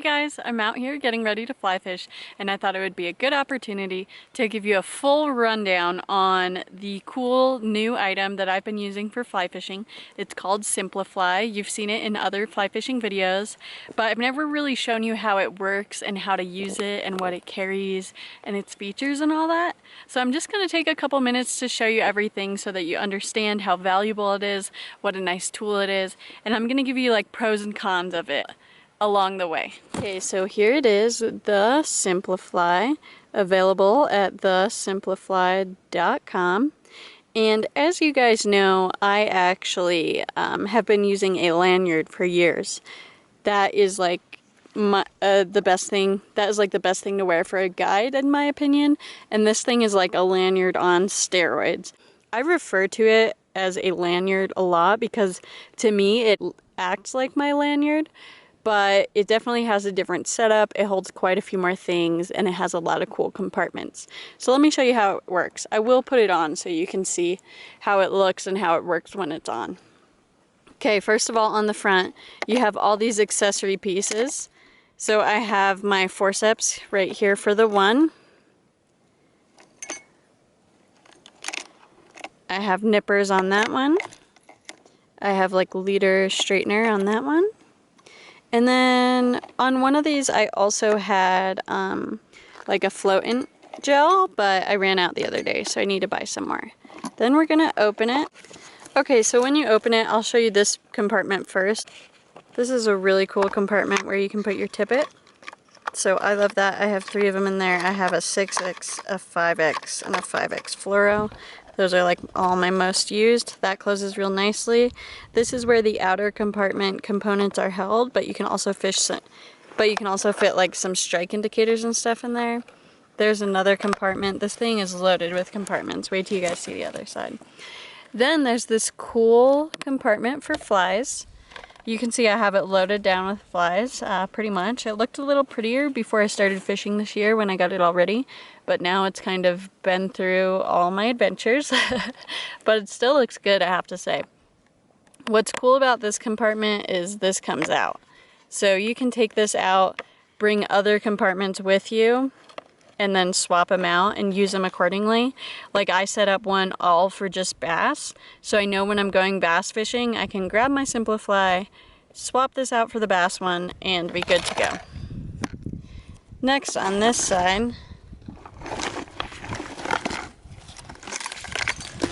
Hi guys, I'm out here getting ready to fly fish, and I thought it would be a good opportunity to give you a full rundown on the cool new item that I've been using for fly fishing. It's called SimpliFLY. You've seen it in other fly fishing videos, but I've never really shown you how it works and how to use it and what it carries and its features and all that. So I'm just going to take a couple minutes to show you everything so that you understand how valuable it is, what a nice tool it is, and I'm going to give you like pros and cons of it along the way. Okay, so here it is, the SimpliFLY, available at thesimplifly.com. And as you guys know, I actually have been using a lanyard for years. That is like the best thing. That is like the best thing to wear for a guide, in my opinion. And this thing is like a lanyard on steroids. I refer to it as a lanyard a lot because to me it acts like my lanyard. But it definitely has a different setup. It holds quite a few more things, and it has a lot of cool compartments. So let me show you how it works. I will put it on so you can see how it looks and how it works when it's on. Okay, first of all, on the front, you have all these accessory pieces. So I have my forceps right here for the one. I have nippers on that one. I have like leader straightener on that one. And then on one of these I also had like a floatant gel, but I ran out the other day, so I need to buy some more. Then we're gonna open it. Okay, so when you open it, I'll show you this compartment first. This is a really cool compartment where you can put your tippet. So I love that. I have 3 of them in there. I have a 6X, a 5X, and a 5X fluoro. Those are like all my most used. That closes real nicely. This is where the outer compartment components are held, but you can also fit like some strike indicators and stuff in there. There's another compartment. This thing is loaded with compartments. Wait till you guys see the other side. Then there's this cool compartment for flies. You can see I have it loaded down with flies, pretty much. It looked a little prettier before I started fishing this year when I got it all ready, but now it's kind of been through all my adventures, but it still looks good, I have to say. What's cool about this compartment is this comes out. So you can take this out, bring other compartments with you, and then swap them out and use them accordingly. Like I set up one all for just bass, so I know when I'm going bass fishing, I can grab my SimpliFLY, swap this out for the bass one, and be good to go. Next, on this side,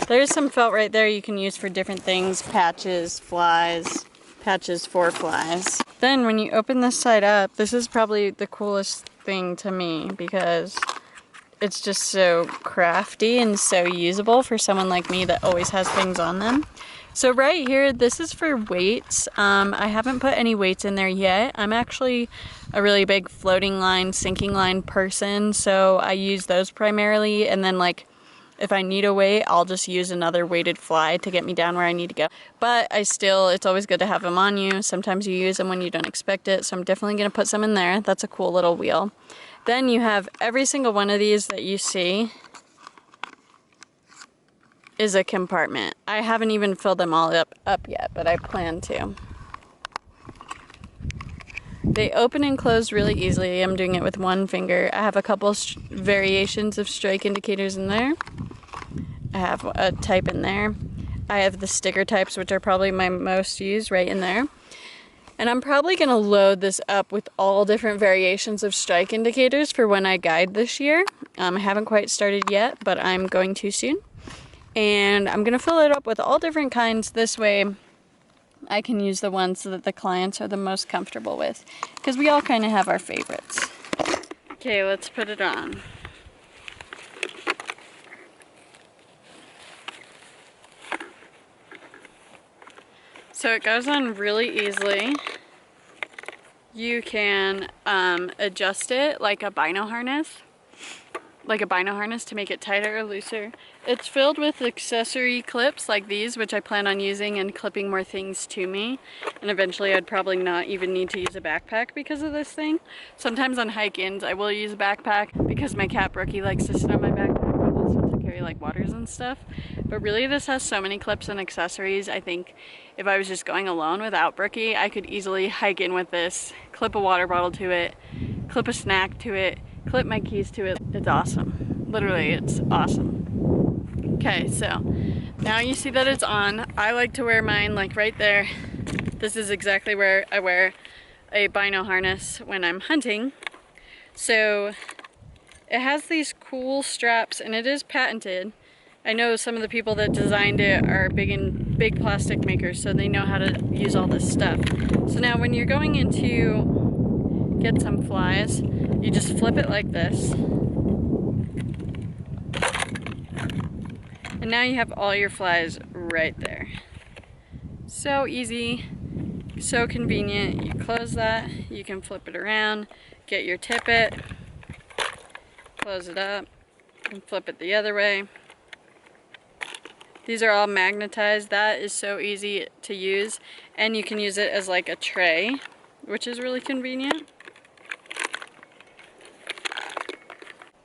there's some felt right there you can use for different things, patches, flies, patches for flies. Then when you open this side up, this is probably the coolest thing to me because it's just so crafty and so usable for someone like me that always has things on them. So right here, this is for weights. I haven't put any weights in there yet. I'm actually a really big floating line, sinking line person, so I use those primarily, and then like if I need a weight, I'll just use another weighted fly to get me down where I need to go. But it's always good to have them on you. Sometimes you use them when you don't expect it, so I'm definitely gonna put some in there. That's a cool little wheel. Then you have every single one of these that you see is a compartment. I haven't even filled them all up yet, but I plan to. They open and close really easily. I'm doing it with one finger. I have a couple variations of strike indicators in there. I have a type in there. I have the sticker types, which are probably my most used, right in there. And I'm probably going to load this up with all different variations of strike indicators for when I guide this year. I haven't quite started yet, but I'm going to soon. And I'm going to fill it up with all different kinds. This way I can use the ones that the clients are the most comfortable with, because we all kind of have our favorites. Okay, let's put it on. So it goes on really easily. You can adjust it like a bino harness. To make it tighter or looser. It's filled with accessory clips like these, which I plan on using and clipping more things to me. And eventually I'd probably not even need to use a backpack because of this thing. Sometimes on hike-ins I will use a backpack because my cat Brookie likes to sit on my backpack, but also to carry carry like waters and stuff. But really this has so many clips and accessories. I think if I was just going alone without Brookie, I could easily hike in with this, clip a water bottle to it, clip a snack to it, clip my keys to it. It's awesome. Literally, it's awesome. Okay, so now you see that it's on. I like to wear mine like right there. This is exactly where I wear a bino harness when I'm hunting. So it has these cool straps and it is patented. I know some of the people that designed it are big plastic makers, so they know how to use all this stuff. So now when you're going in to get some flies, you just flip it like this. And now you have all your flies right there. So easy, so convenient. You close that, you can flip it around, get your tippet, close it up, and flip it the other way. These are all magnetized. That is so easy to use, and you can use it as like a tray, which is really convenient.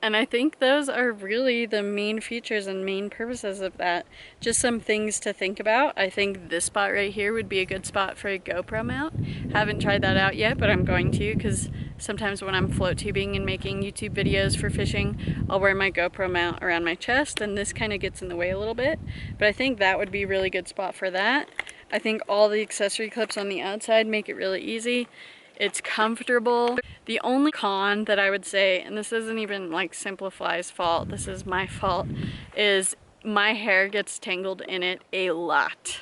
And I think those are really the main features and main purposes of that. Just some things to think about. I think this spot right here would be a good spot for a GoPro mount. Haven't tried that out yet, but I'm going to, because sometimes when I'm float tubing and making YouTube videos for fishing, I'll wear my GoPro mount around my chest, and this kind of gets in the way a little bit. But I think that would be a really good spot for that. I think all the accessory clips on the outside make it really easy. It's comfortable. The only con that I would say, and this isn't even like SimpliFLY's fault, this is my fault, is my hair gets tangled in it a lot.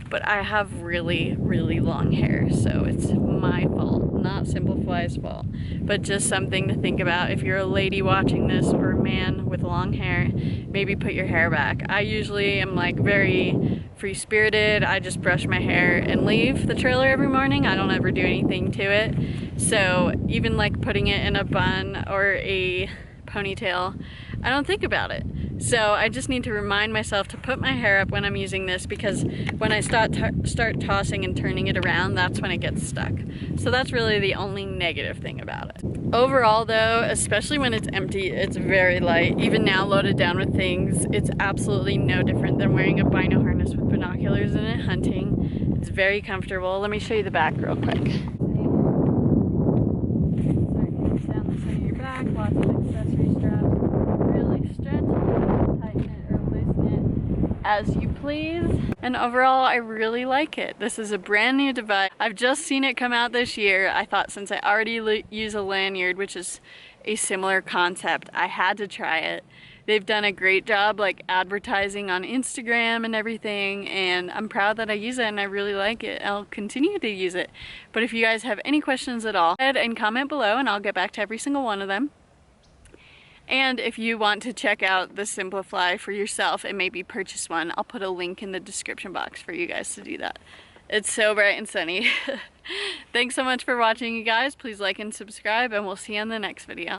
But I have really, really long hair, so it's my fault, not SimpliFLY's fault. But just something to think about if you're a lady watching this or a man with long hair, maybe put your hair back. I usually am like very free-spirited. I just brush my hair and leave the trailer every morning. I don't ever do anything to it. So even like putting it in a bun or a ponytail, I don't think about it. So I just need to remind myself to put my hair up when I'm using this, because when I start tossing and turning it around, that's when it gets stuck. So that's really the only negative thing about it. Overall though, especially when it's empty, it's very light. Even now loaded down with things, it's absolutely no different than wearing a bino harness with binoculars in it hunting. It's very comfortable. Let me show you the back real quick. Down the side of your back, lots of accessory straps. Really stretch it, tighten it, or loosen it as you please. And overall, I really like it. This is a brand new device. I've just seen it come out this year. I thought since I already use a lanyard, which is a similar concept, I had to try it. They've done a great job like advertising on Instagram and everything, and I'm proud that I use it and I really like it. I'll continue to use it. But if you guys have any questions at all, go ahead and comment below and I'll get back to every single one of them. And if you want to check out the SimpliFLY for yourself and maybe purchase one, I'll put a link in the description box for you guys to do that. It's so bright and sunny. Thanks so much for watching, you guys. Please like and subscribe, and we'll see you on the next video.